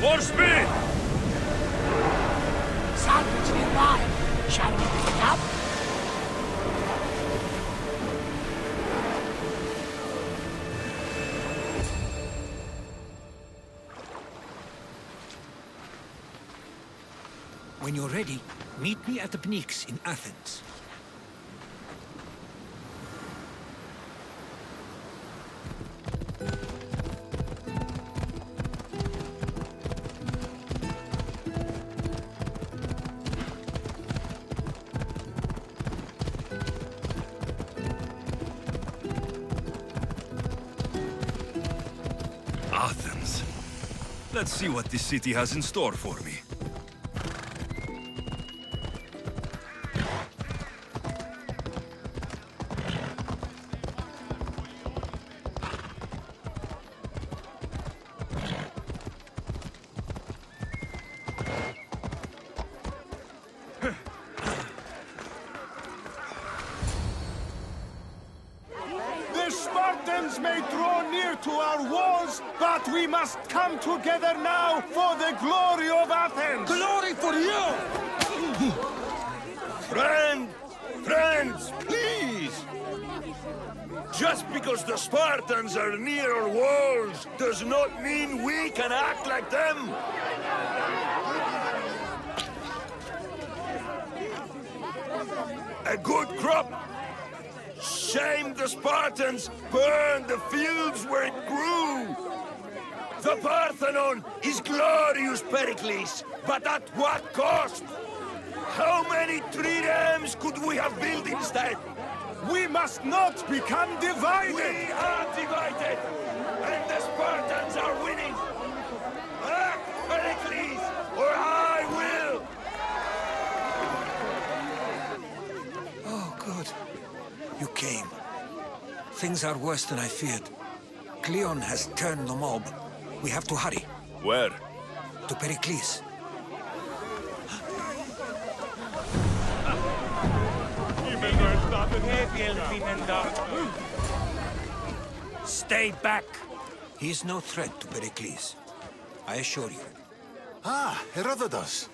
More speed! Salvage nearby. Shall we pick it up? When you're ready, meet me at the Pnyx in Athens. Athens. Let's see what this city has in store for me. The Spartans may draw near to our walls, but we must come together now for the glory of Athens! Glory for you! Friends, please! Just because the Spartans are near our walls does not mean we can act like them! A good crop! Shame the Spartans burned the fields where it grew! The Parthenon is glorious, Pericles, but at what cost? How many triremes could we have built instead? We must not become divided! We are divided, and the Spartans are winning! Act, Pericles, or I will! Oh, good. You came. Things are worse than I feared. Cleon has turned the mob. We have to hurry. Where? To Pericles. Stay back! He is no threat to Pericles. I assure you. Ah, Herodotus.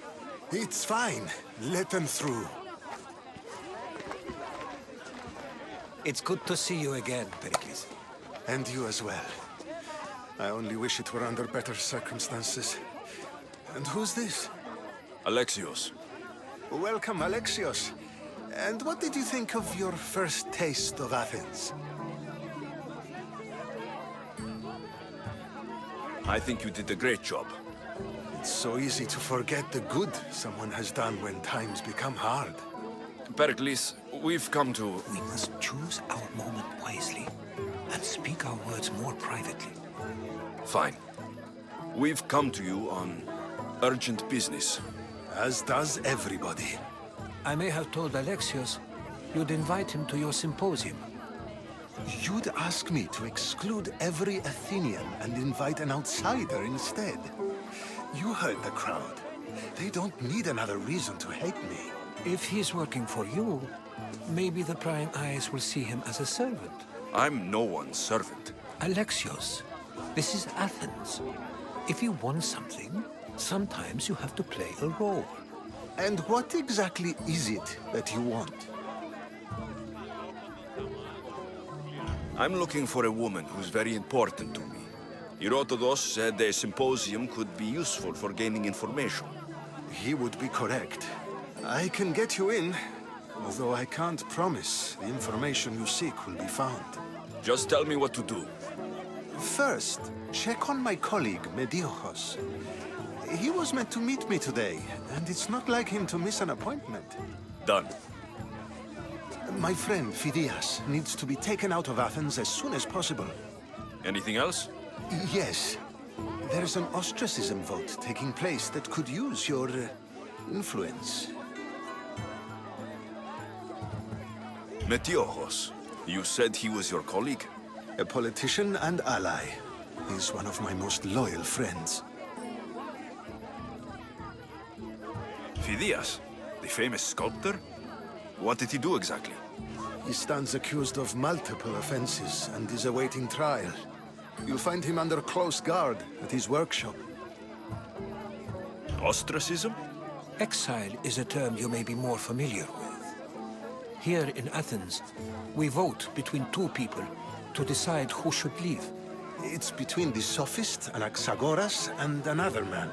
It's fine. Let them through. It's good to see you again, Pericles. And you as well. I only wish it were under better circumstances. And who's this? Alexios. Welcome, Alexios. And what did you think of your first taste of Athens? I think you did a great job. It's so easy to forget the good someone has done when times become hard. Pericles, we've come to... We must choose our moment wisely and speak our words more privately. Fine. We've come to you on urgent business. As does everybody. I may have told Alexios you'd invite him to your symposium. You'd ask me to exclude every Athenian and invite an outsider instead. You heard the crowd. They don't need another reason to hate me. If he's working for you, maybe the prying eyes will see him as a servant. I'm no one's servant. Alexios, this is Athens. If you want something, sometimes you have to play a role. And what exactly is it that you want? I'm looking for a woman who's very important to me. Herodotus said a symposium could be useful for gaining information. He would be correct. I can get you in, although I can't promise the information you seek will be found. Just tell me what to do. First, check on my colleague, Mediochos. He was meant to meet me today, and it's not like him to miss an appointment. Done. My friend, Phidias, needs to be taken out of Athens as soon as possible. Anything else? Yes. There's an ostracism vote taking place that could use your influence. Metiochos. You said he was your colleague? A politician and ally. He's one of my most loyal friends. Phidias, the famous sculptor? What did he do exactly? He stands accused of multiple offenses and is awaiting trial. You'll find him under close guard at his workshop. Ostracism? Exile is a term you may be more familiar with. Here in Athens, we vote between two people to decide who should leave. It's between the sophist, Anaxagoras, and another man,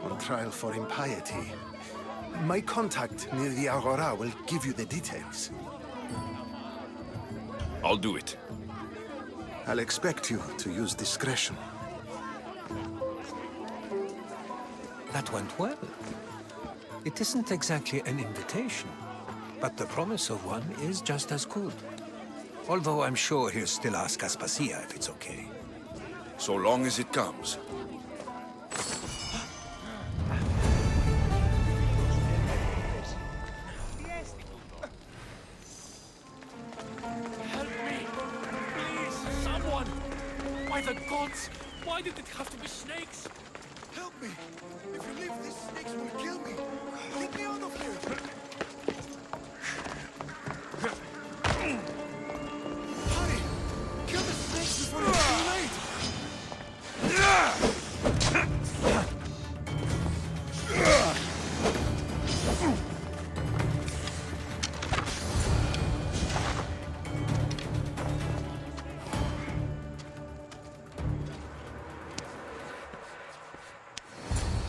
on trial for impiety. My contact near the Agora will give you the details. I'll do it. I'll expect you to use discretion. That went well. It isn't exactly an invitation, but the promise of one is just as good. Although I'm sure he'll still ask Aspasia if it's okay. So long as it comes. Help me! Please, someone! By the gods! Why did it have to be snakes? Help me! If you leave, these snakes will kill me! Get me out of here! Hurry! Kill the snakes before it's too late!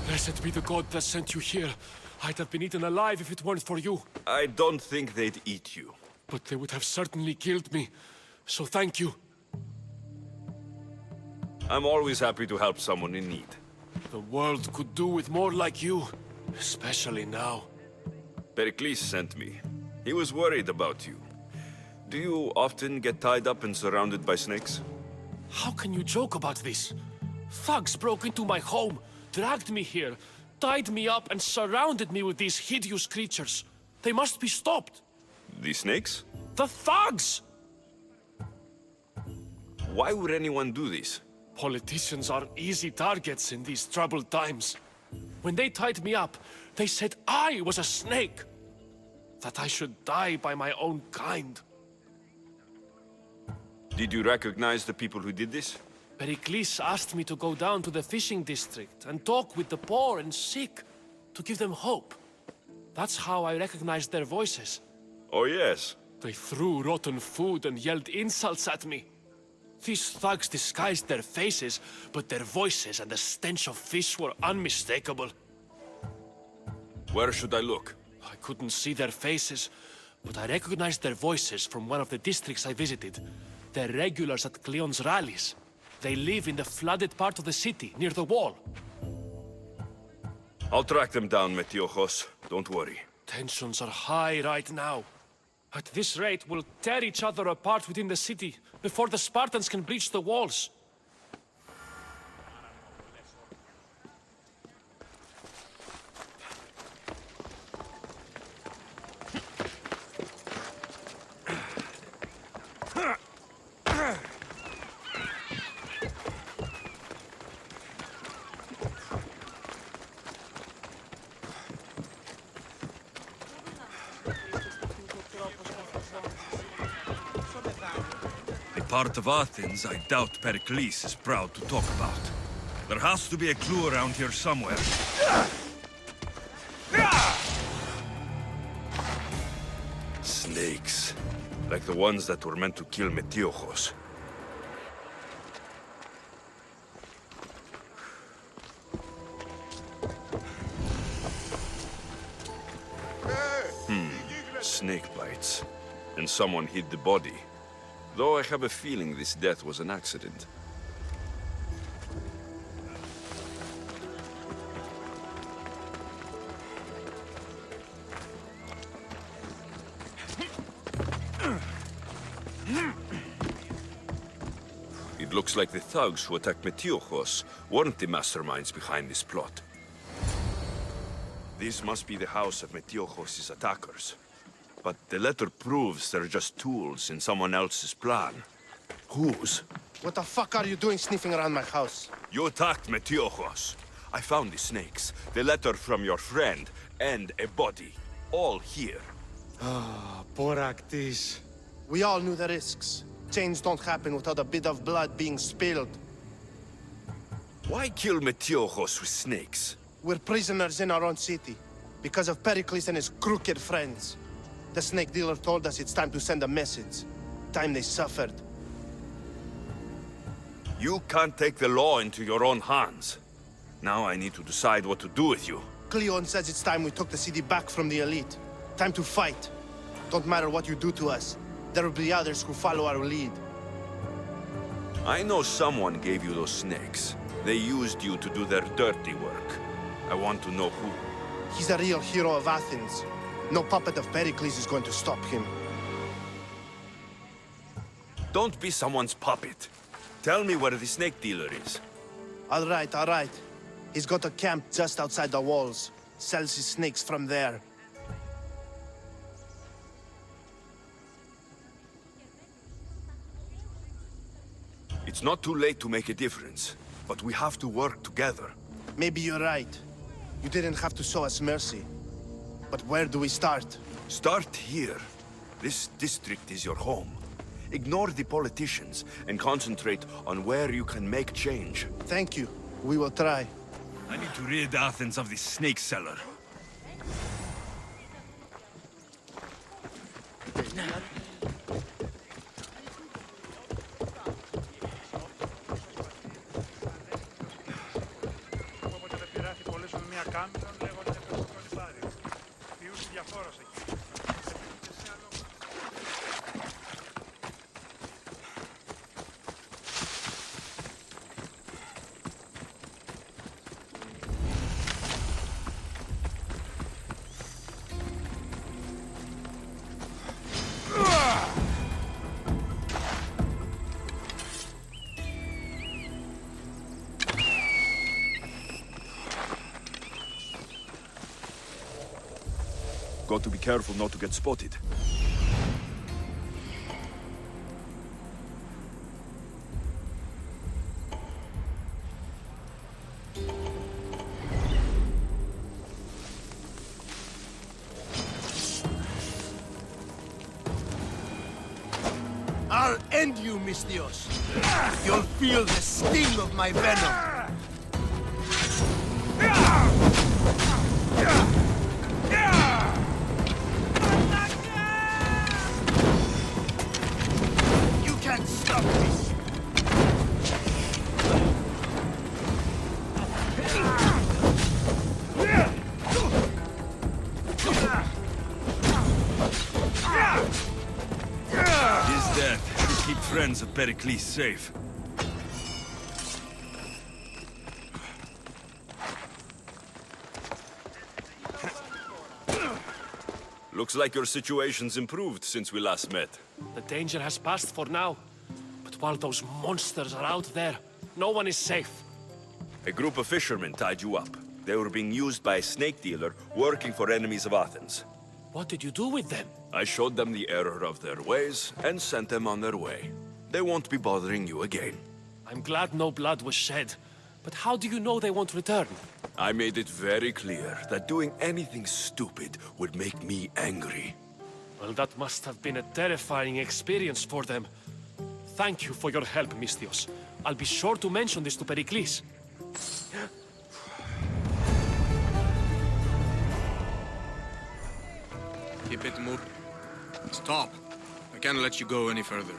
Blessed be the god that sent you here. I'd have been eaten alive if it weren't for you. I don't think they'd eat you. But they would have certainly killed me. So thank you. I'm always happy to help someone in need. The world could do with more like you. Especially now. Pericles sent me. He was worried about you. Do you often get tied up and surrounded by snakes? How can you joke about this? Thugs broke into my home, dragged me here, tied me up and surrounded me with these hideous creatures. They must be stopped. The snakes? The thugs! Why would anyone do this? Politicians are easy targets in these troubled times. When they tied me up, they said I was a snake. That I should die by my own kind. Did you recognize the people who did this? Pericles asked me to go down to the fishing district and talk with the poor and sick, to give them hope. That's how I recognized their voices. Oh yes. They threw rotten food and yelled insults at me. These thugs disguised their faces, but their voices and the stench of fish were unmistakable. Where should I look? I couldn't see their faces, but I recognized their voices from one of the districts I visited. They're regulars at Cleon's rallies. They live in the flooded part of the city, near the wall. I'll track them down, Metiochos. Don't worry. Tensions are high right now. At this rate, we'll tear each other apart within the city, before the Spartans can breach the walls. Part of Athens I doubt Pericles is proud to talk about. There has to be a clue around here somewhere. Snakes. Like the ones that were meant to kill Metiochos. Snake bites. And someone hid the body. Though I have a feeling this death was an accident. It looks like the thugs who attacked Metiochos weren't the masterminds behind this plot. This must be the house of Metiochos' attackers. But the letter proves they're just tools in someone else's plan. Whose? What the fuck are you doing sniffing around my house? You attacked Metiochos. I found the snakes, the letter from your friend, and a body. All here. Boraktis. We all knew the risks. Change don't happen without a bit of blood being spilled. Why kill Metiochos with snakes? We're prisoners in our own city, because of Pericles and his crooked friends. The snake dealer told us it's time to send a message. Time they suffered. You can't take the law into your own hands. Now I need to decide what to do with you. Cleon says it's time we took the city back from the elite. Time to fight. Don't matter what you do to us. There will be others who follow our lead. I know someone gave you those snakes. They used you to do their dirty work. I want to know who. He's a real hero of Athens. No puppet of Pericles is going to stop him. Don't be someone's puppet. Tell me where the snake dealer is. All right, all right. He's got a camp just outside the walls. Sells his snakes from there. It's not too late to make a difference, but we have to work together. Maybe you're right. You didn't have to show us mercy. But where do we start? Start here. This district is your home. Ignore the politicians and concentrate on where you can make change. Thank you. We will try. I need to rid Athens of this snake seller. Got to be careful not to get spotted. I'll end you, Mystios. You'll feel the sting of my venom. You can't stop me. His death should keep friends of Pericles safe. Looks like your situation's improved since we last met. The danger has passed for now. But while those monsters are out there, no one is safe. A group of fishermen tied you up. They were being used by a snake dealer working for enemies of Athens. What did you do with them? I showed them the error of their ways and sent them on their way. They won't be bothering you again. I'm glad no blood was shed. But how do you know they won't return? I made it very clear that doing anything stupid would make me angry. Well, that must have been a terrifying experience for them. Thank you for your help, Mystios. I'll be sure to mention this to Pericles. Keep it moving. Stop. I can't let you go any further.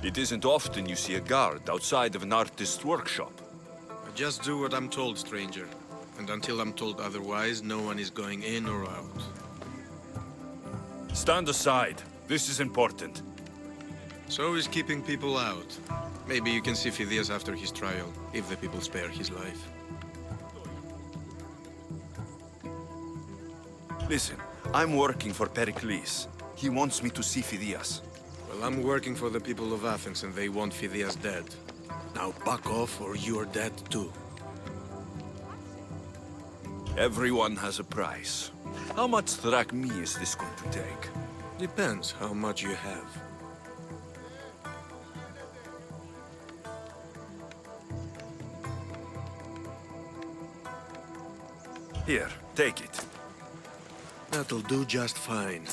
It isn't often you see a guard outside of an artist's workshop. I just do what I'm told, stranger. And until I'm told otherwise, no one is going in or out. Stand aside. This is important. So is keeping people out. Maybe you can see Phidias after his trial, if the people spare his life. Listen, I'm working for Pericles. He wants me to see Phidias. Well, I'm working for the people of Athens, and they want Phidias dead. Now back off, or you're dead too. Everyone has a price. How much drachmi is this going to take? Depends how much you have. Here, take it. That'll do just fine.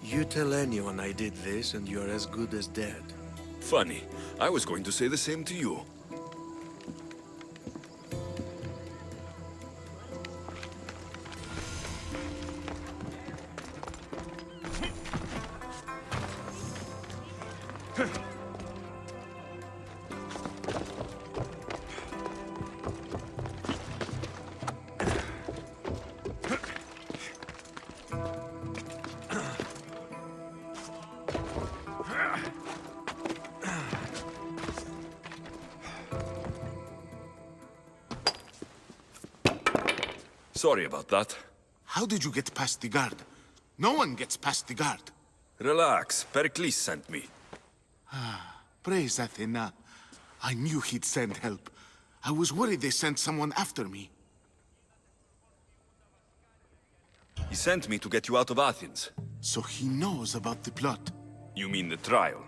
You tell anyone I did this, and you're as good as dead. Funny. I was going to say the same to you. Sorry about that. How did you get past the guard? No one gets past the guard. Relax. Pericles sent me. Praise Athena. I knew he'd send help. I was worried they sent someone after me. He sent me to get you out of Athens. So he knows about the plot. You mean the trial?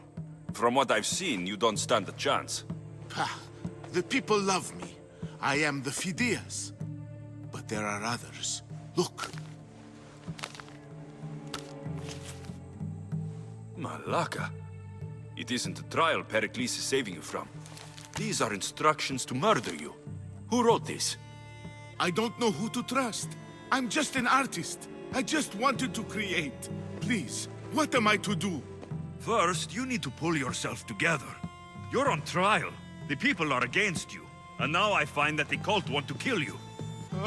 From what I've seen, you don't stand a chance. Ha! The people love me. I am the Phidias. But there are others. Look. Malaka. It isn't the trial Pericles is saving you from. These are instructions to murder you. Who wrote this? I don't know who to trust. I'm just an artist. I just wanted to create. Please, what am I to do? First, you need to pull yourself together. You're on trial. The people are against you. And now I find that the cult want to kill you.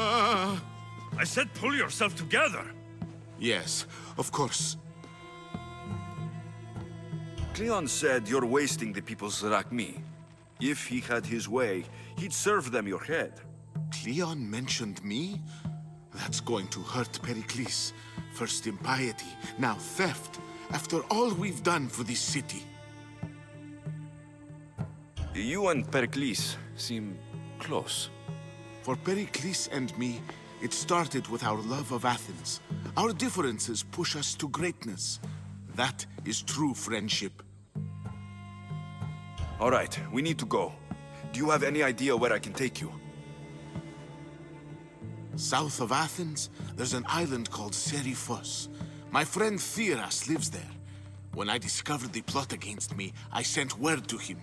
I said pull yourself together. Yes, of course. Cleon said you're wasting the people's Zrakmi. If he had his way, he'd serve them your head. Cleon mentioned me? That's going to hurt Pericles. First impiety, now theft. After all we've done for this city. You and Pericles seem close. For Pericles and me, it started with our love of Athens. Our differences push us to greatness. That is true friendship. All right, we need to go. Do you have any idea where I can take you? South of Athens, there's an island called Seriphos. My friend Theras lives there. When I discovered the plot against me, I sent word to him.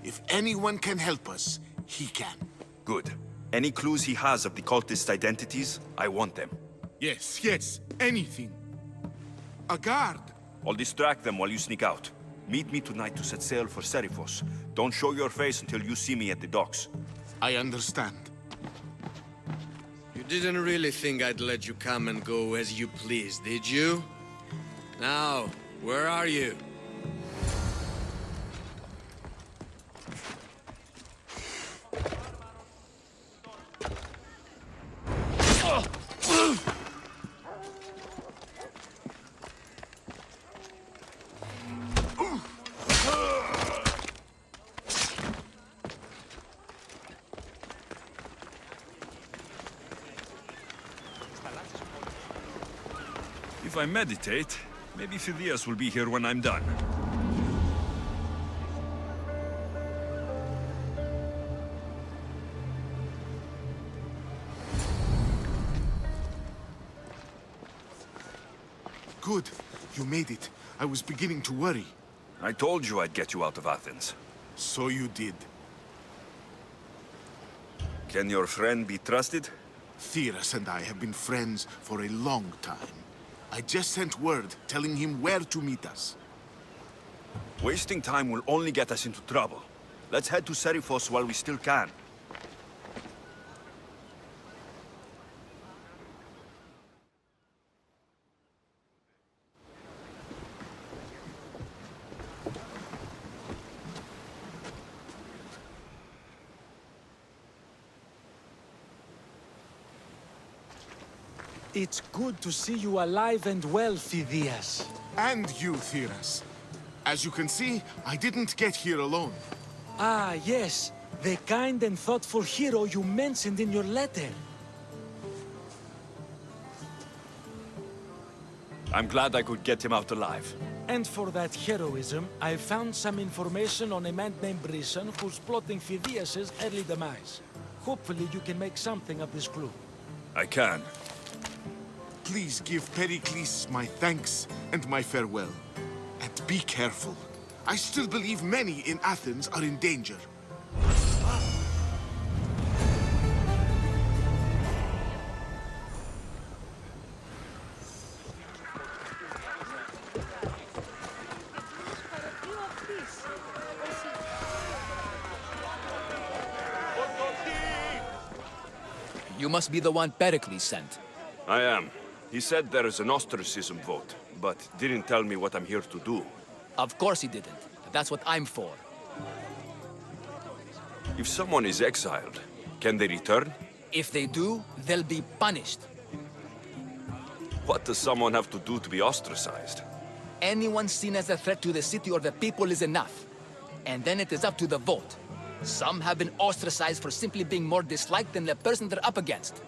If anyone can help us, he can. Good. Any clues he has of the cultists' identities, I want them. Yes, yes, anything. A guard. I'll distract them while you sneak out. Meet me tonight to set sail for Seriphos. Don't show your face until you see me at the docks. I understand. You didn't really think I'd let you come and go as you please, did you? Now, where are you? If I meditate, maybe Phidias will be here when I'm done. Good. You made it. I was beginning to worry. I told you I'd get you out of Athens. So you did. Can your friend be trusted? Theras and I have been friends for a long time. I just sent word telling him where to meet us. Wasting time will only get us into trouble. Let's head to Seriphos while we still can. It's good to see you alive and well, Phidias. And you, Theras. As you can see, I didn't get here alone. Ah, yes. The kind and thoughtful hero you mentioned in your letter. I'm glad I could get him out alive. And for that heroism, I found some information on a man named Brisson who's plotting Phidias' early demise. Hopefully you can make something of this clue. I can. Please give Pericles my thanks and my farewell. And be careful. I still believe many in Athens are in danger. You must be the one Pericles sent. I am. He said there is an ostracism vote, but didn't tell me what I'm here to do. Of course he didn't. That's what I'm for. If someone is exiled, can they return? If they do, they'll be punished. What does someone have to do to be ostracized? Anyone seen as a threat to the city or the people is enough. And then it is up to the vote. Some have been ostracized for simply being more disliked than the person they're up against.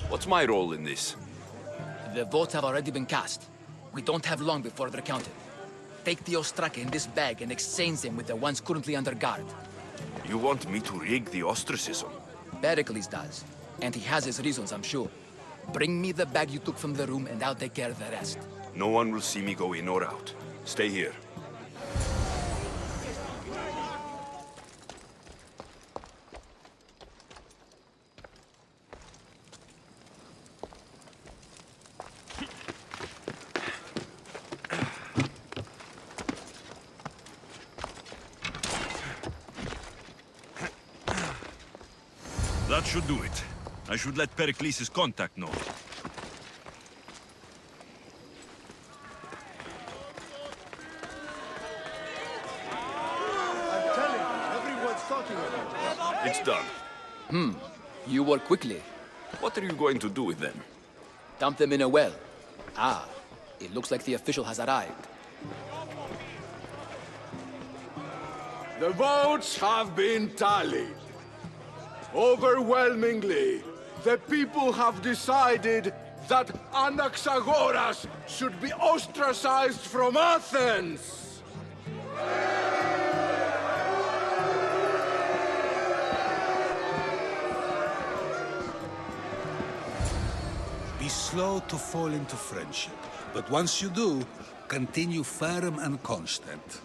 What's my role in this? The votes have already been cast. We don't have long before they're counted. Take the Ostraka in this bag and exchange them with the ones currently under guard. You want me to rig the ostracism? Pericles does. And he has his reasons, I'm sure. Bring me the bag you took from the room and I'll take care of the rest. No one will see me go in or out. Stay here. That should do it. I should let Pericles' contact know. I'm telling you, everyone's talking about it. It's done. You work quickly. What are you going to do with them? Dump them in a well. Ah, it looks like the official has arrived. The votes have been tallied. Overwhelmingly, the people have decided that Anaxagoras should be ostracized from Athens! Be slow to fall into friendship, but once you do, continue firm and constant.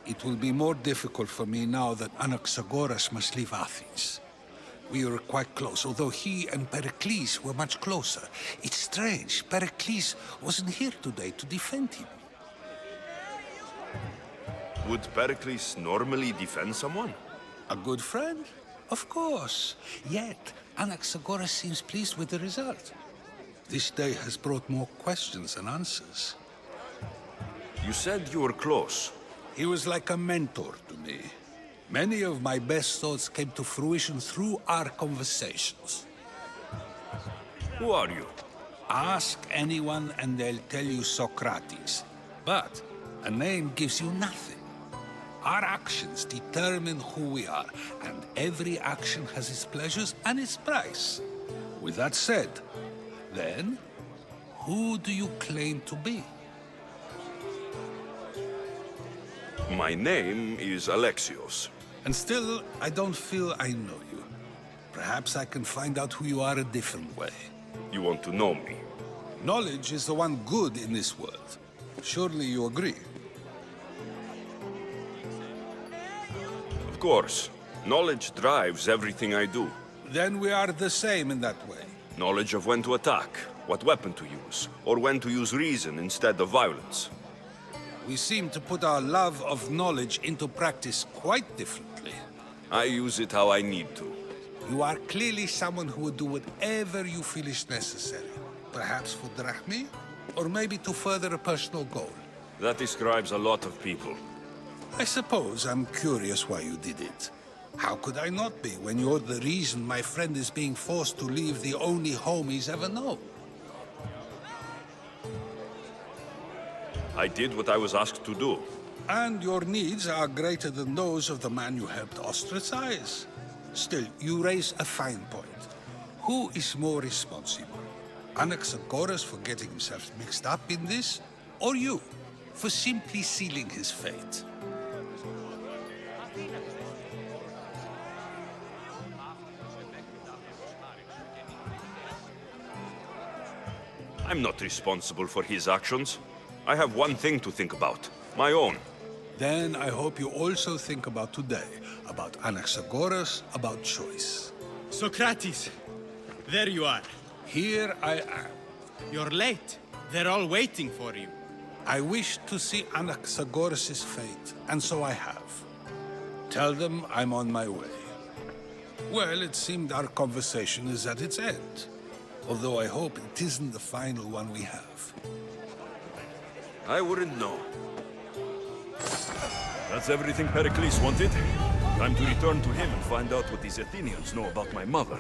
It will be more difficult for me now that Anaxagoras must leave Athens. We were quite close, although he and Pericles were much closer. It's strange, Pericles wasn't here today to defend him. Would Pericles normally defend someone? A good friend? Of course. Yet, Anaxagoras seems pleased with the result. This day has brought more questions than answers. You said you were close. He was like a mentor to me. Many of my best thoughts came to fruition through our conversations. Who are you? Ask anyone and they'll tell you Socrates. But a name gives you nothing. Our actions determine who we are, and every action has its pleasures and its price. With that said, then, who do you claim to be? My name is Alexios. And still, I don't feel I know you. Perhaps I can find out who you are a different way. You want to know me? Knowledge is the one good in this world. Surely you agree? Of course. Knowledge drives everything I do. Then we are the same in that way. Knowledge of when to attack, what weapon to use, or when to use reason instead of violence. We seem to put our love of knowledge into practice quite differently. I use it how I need to. You are clearly someone who would do whatever you feel is necessary. Perhaps for drachmi, or maybe to further a personal goal. That describes a lot of people. I suppose I'm curious why you did it. How could I not be when you're the reason my friend is being forced to leave the only home he's ever known? I did what I was asked to do. And your needs are greater than those of the man you helped ostracize. Still, you raise a fine point. Who is more responsible? Anaxagoras for getting himself mixed up in this? Or you, for simply sealing his fate? I'm not responsible for his actions. I have one thing to think about. My own. Then I hope you also think about today. About Anaxagoras, about choice. Socrates! There you are. Here I am. You're late. They're all waiting for you. I wish to see Anaxagoras' fate, and so I have. Tell them I'm on my way. Well, it seemed our conversation is at its end. Although I hope it isn't the final one we have. I wouldn't know. That's everything Pericles wanted? Time to return to him and find out what these Athenians know about my mother.